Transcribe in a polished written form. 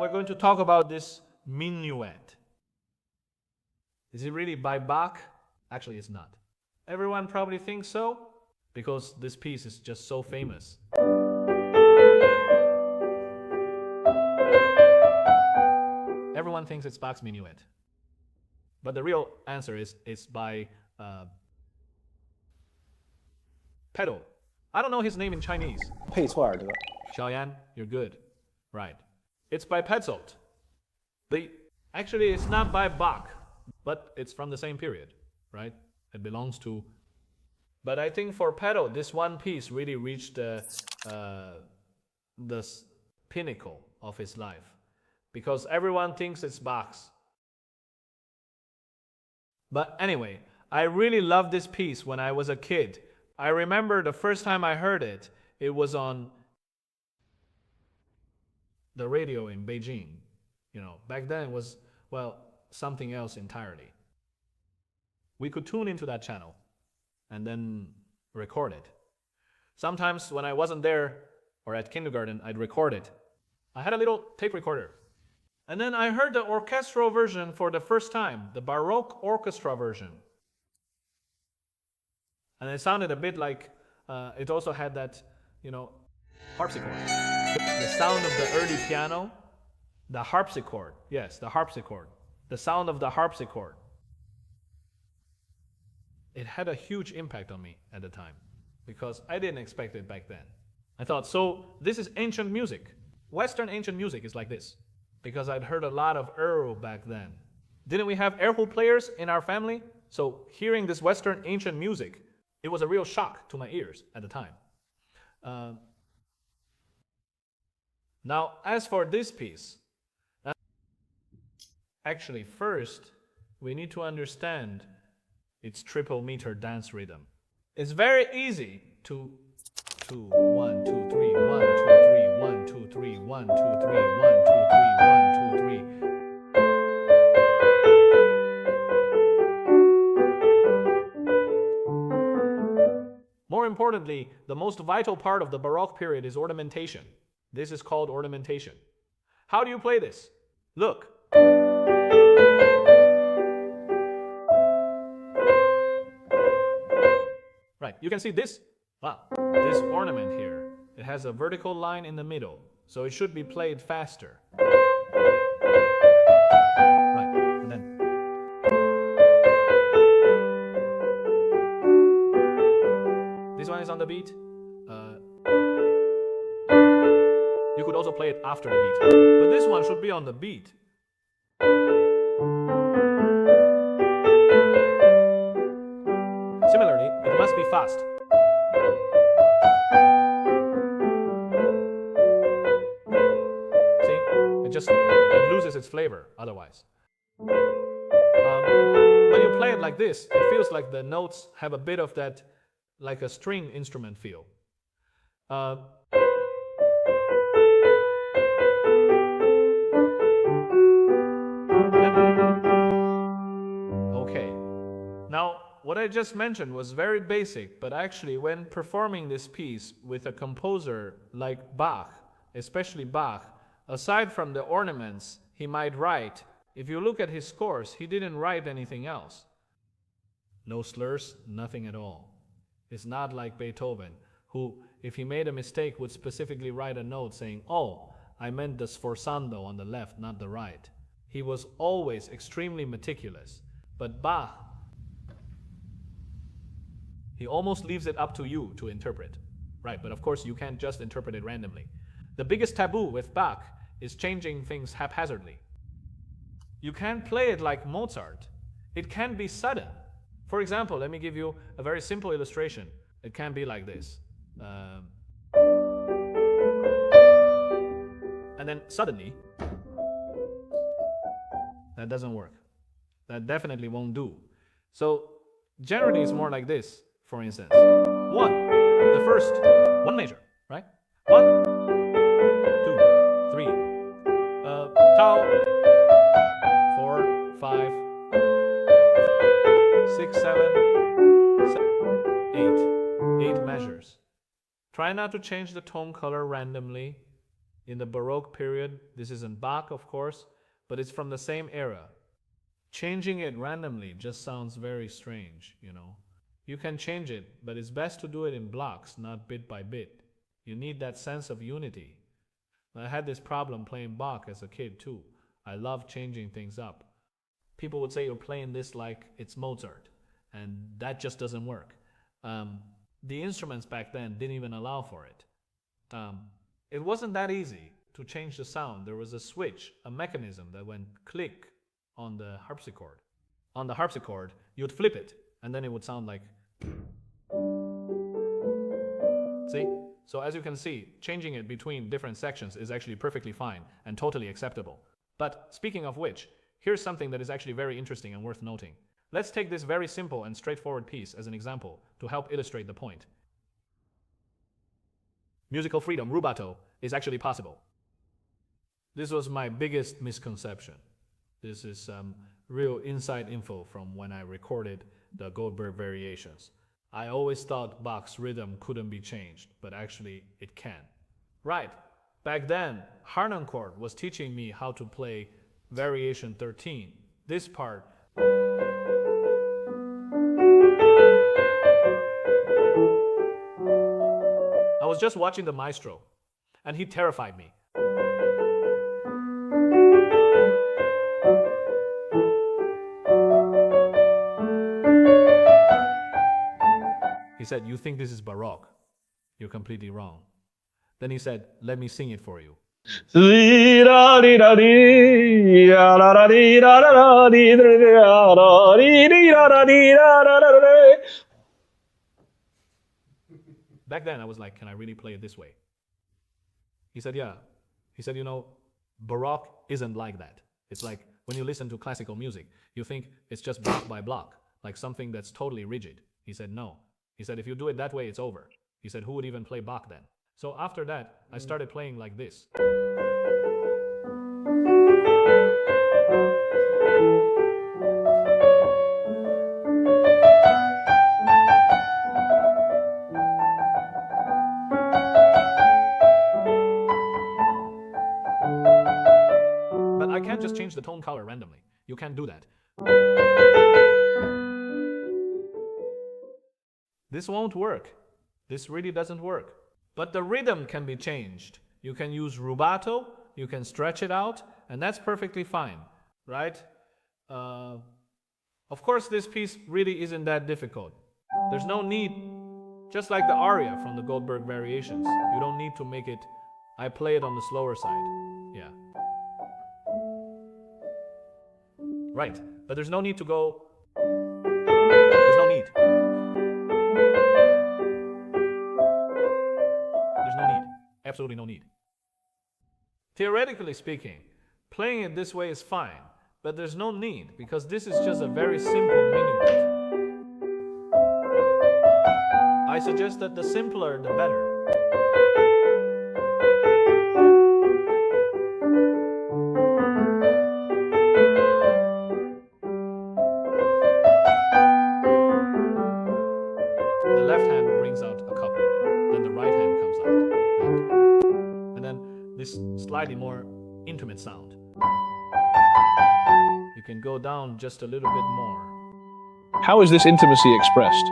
we're going to talk about this Minuet. Is it really by Bach? Actually, it's not. Everyone probably thinks so, because this piece is just so famous. Everyone thinks it's Bach's Minuet. But the real answer is it's by Petzold. I don't know his name in Chinese. 佩措尔德。 Xiaoyan, you're good. Right. It's by Petzold. Actually, it's not by Bach, but it's from the same period, right? It belongs to... But I think for Petzold, this one piece really reached the pinnacle of his life, because everyone thinks it's Bach's. But anyway, I really loved this piece when I was a kid. I remember the first time I heard it, it was on the radio in Beijing. You know, back then it was, well, something else entirely. We could tune into that channel and then record it. Sometimes when I wasn't there or at kindergarten, I'd record it. I had a little tape recorder. And then I heard the orchestral version for the first time, the Baroque orchestra version. And it sounded a bit like, it also had that, you know, harpsichord. The sound of the early piano, the harpsichord. Yes, the harpsichord. The sound of the harpsichord. It had a huge impact on me at the time, because I didn't expect it back then. I thought, so this is ancient music. Western ancient music is like this, because I'd heard a lot of erhu back then. Didn't we have erhu players in our family? So hearing this Western ancient music, it was a real shock to my ears at the time. Now, as for this piece, actually first, we need to understand its triple meter dance rhythm. It's very easy to 1, 2, 3, 1, 2, 3, 1, 2, 3, 1, 2, 3, 1, 2, 3, 1, 2, 3. More importantly, the most vital part of the Baroque period is ornamentation. This is called ornamentation. How do you play this? Look. Right, you can see this. Wow, this ornament here, it has a vertical line in the middle, so it should be played faster. Right, and then this one is on the beat. You could also play it after the beat, but this one should be on the beat. Similarly, it must be fast. See, it loses its flavor otherwise. When you play it like this, it feels like the notes have a bit of that, like a string instrument feel. Okay, now what I just mentioned was very basic, but actually when performing this piece with a composer like Bach, especially Bach, aside from the ornaments he might write, if you look at his scores, he didn't write anything else. No slurs, nothing at all. It's not like Beethoven, who, if he made a mistake, would specifically write a note saying, oh, I meant the sforzando on the left, not the right. He was always extremely meticulous. But Bach, he almost leaves it up to you to interpret. Right, but of course you can't just interpret it randomly. The biggest taboo with Bach is changing things haphazardly. You can't play it like Mozart. It can be sudden. For example, let me give you a very simple illustration. It can be like this. And then suddenly, that doesn't work. That definitely won't do. So generally it's more like this, for instance. The first, one measure, right? 1, 2, 3. Tau, 4, 5, 6, 7, 8. 8 measures. Try not to change the tone color randomly. in the Baroque period. This isn't Bach, of course, but it's from the same era. Changing it randomly just sounds very strange, you know. You can change it, but it's best to do it in blocks, not bit by bit. You need that sense of unity. I had this problem playing Bach as a kid too. I love changing things up. People would say you're playing this like it's Mozart, and that just doesn't work. The instruments back then didn't even allow for it. It wasn't that easy to change the sound. There was a switch, a mechanism that went click on the harpsichord. On the harpsichord, you'd flip it, and then it would sound like... See? So as you can see, changing it between different sections is actually perfectly fine and totally acceptable. But speaking of which, here's something that is actually very interesting and worth noting. Let's take this very simple and straightforward piece as an example to help illustrate the point. Musical freedom, rubato, is actually possible. This was my biggest misconception. This is real inside info from when I recorded the Goldberg Variations. I always thought Bach's rhythm couldn't be changed, but actually it can. Right, back then, Harnoncourt was teaching me how to play Variation 13. This part. I was just watching the maestro, and he terrified me. He said, "You think this is Baroque? You're completely wrong." Then he said, "Let me sing it for you." Back then I was like, can I really play it this way? He said, yeah. He said, you know, Baroque isn't like that. It's like when you listen to classical music, you think it's just block by block, like something that's totally rigid. He said, no. He said, if you do it that way, it's over. He said, who would even play Bach then? So after that, I started playing like this. But I can't just change the tone color randomly. You can't do that. This won't work. This really doesn't work. But the rhythm can be changed. You can use rubato, you can stretch it out, and that's perfectly fine, right? Of course, this piece really isn't that difficult. There's no need, just like the aria from the Goldberg Variations, you don't need to make it, I play it on the slower side, yeah. Right, but there's no need to go, there's no need. Absolutely no need. Theoretically speaking, playing it this way is fine, but there's no need because this is just a very simple minuet. I suggest that the simpler the better. The left hand brings out a couple, then the right hand comes out. And then this slightly more intimate sound. You can go down just a little bit more. How is this intimacy expressed?